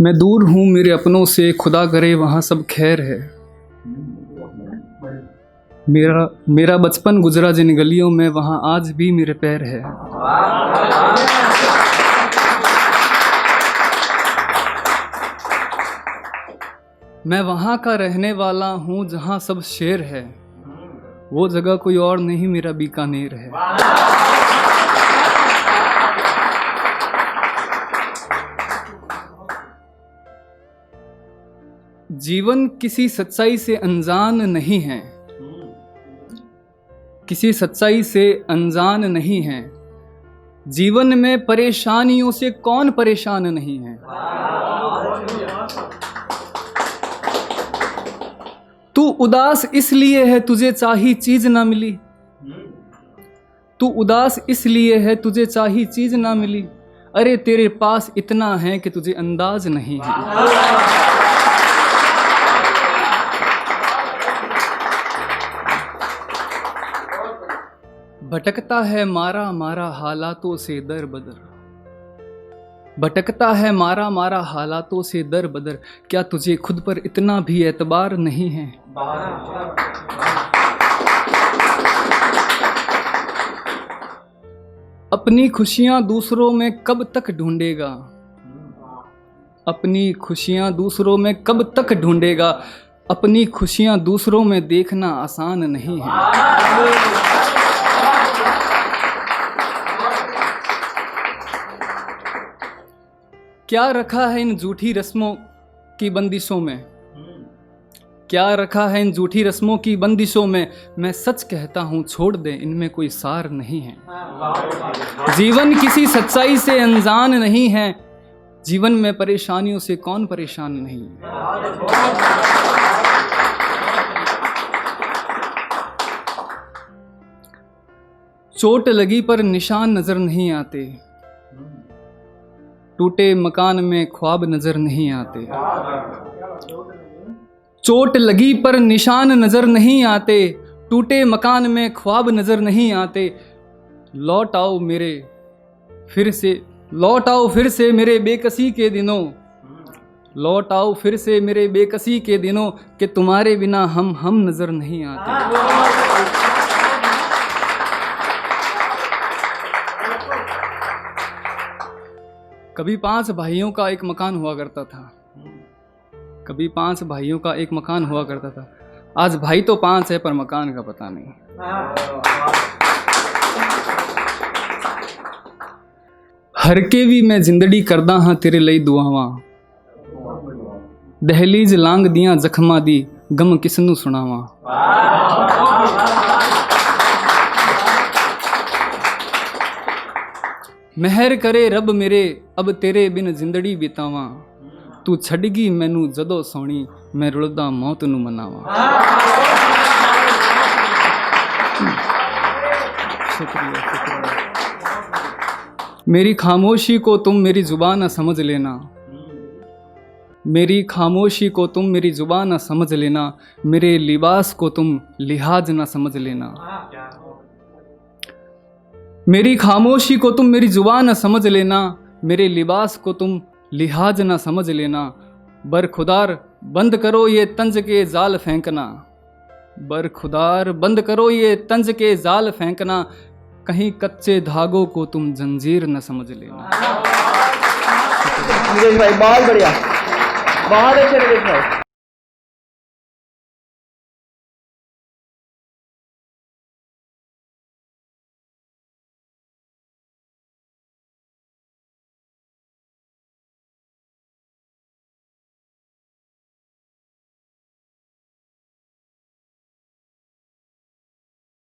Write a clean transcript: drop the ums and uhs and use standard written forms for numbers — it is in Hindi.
मैं दूर हूँ मेरे अपनों से, खुदा करे वहाँ सब खैर है। मेरा बचपन गुजरा जिन गलियों में, वहाँ आज भी मेरे पैर है। मैं वहाँ का रहने वाला हूँ जहाँ सब शेर है, वो जगह कोई और नहीं मेरा बीकानेर है। जीवन किसी सच्चाई से अनजान नहीं है, किसी सच्चाई से अनजान नहीं है। जीवन में परेशानियों से कौन परेशान नहीं है। तू उदास इसलिए है तुझे चाही चीज ना मिली, तू उदास इसलिए है तुझे चाही चीज ना मिली। अरे तेरे पास इतना है कि तुझे अंदाज नहीं है। भटकता है मारा मारा हालातों से दर बदर, भटकता है मारा मारा हालातों से दर बदर। क्या तुझे खुद पर इतना भी एतबार नहीं है। अपनी खुशियां दूसरों में कब तक ढूंढेगा, अपनी खुशियां दूसरों में कब तक ढूंढेगा। अपनी खुशियां दूसरों में देखना आसान नहीं है। क्या रखा है इन झूठी रस्मों की बंदिशों में, क्या रखा है इन झूठी रस्मों की बंदिशों में। मैं सच कहता हूँ छोड़ दे, इनमें कोई सार नहीं है। जीवन किसी सच्चाई से अनजान नहीं है, जीवन में परेशानियों से कौन परेशान नहीं है। चोट लगी पर निशान नजर नहीं आते, टूटे मकान में ख्वाब नजर नहीं आते। चोट लगी पर निशान नजर नहीं आते, टूटे मकान में ख्वाब नजर नहीं आते। लौट आओ मेरे फिर से, लौट आओ फिर से मेरे बेकसी के दिनों, लौट आओ फिर से मेरे बेकसी के दिनों। कि तुम्हारे बिना हम नजर नहीं आते। कभी 5 भाइयों का एक मकान हुआ करता था, कभी 5 भाइयों का एक मकान हुआ करता था। आज भाई तो 5 है पर मकान का पता नहीं। हर के भी मैं जिंदड़ी करदा हाँ तेरे ਲਈ दुआवां, दहलीज लांग दियां जख्मां दी गम किसनू सुनावां। महर करे रब मेरे अब तेरे बिन जिंदड़ी बितावां। तू छड़गी मैनू जदों सोनी मैं रुलदा मौत नू मनावां। शुक्रिया। मेरी खामोशी को तुम मेरी जुबान न समझ लेना, मेरी खामोशी को तुम मेरी जुबान न समझ लेना। मेरे लिबास को तुम लिहाज न समझ लेना, मेरी खामोशी को तुम मेरी जुबान न समझ लेना। मेरे लिबास को तुम लिहाज न समझ लेना। बरखुदार बंद करो ये तंज के जाल फेंकना, बरखुदार बंद करो ये तंज के जाल फेंकना। कहीं कच्चे धागों को तुम जंजीर न समझ लेना। भाई बहुत बढ़िया, बहुत अच्छे भाई।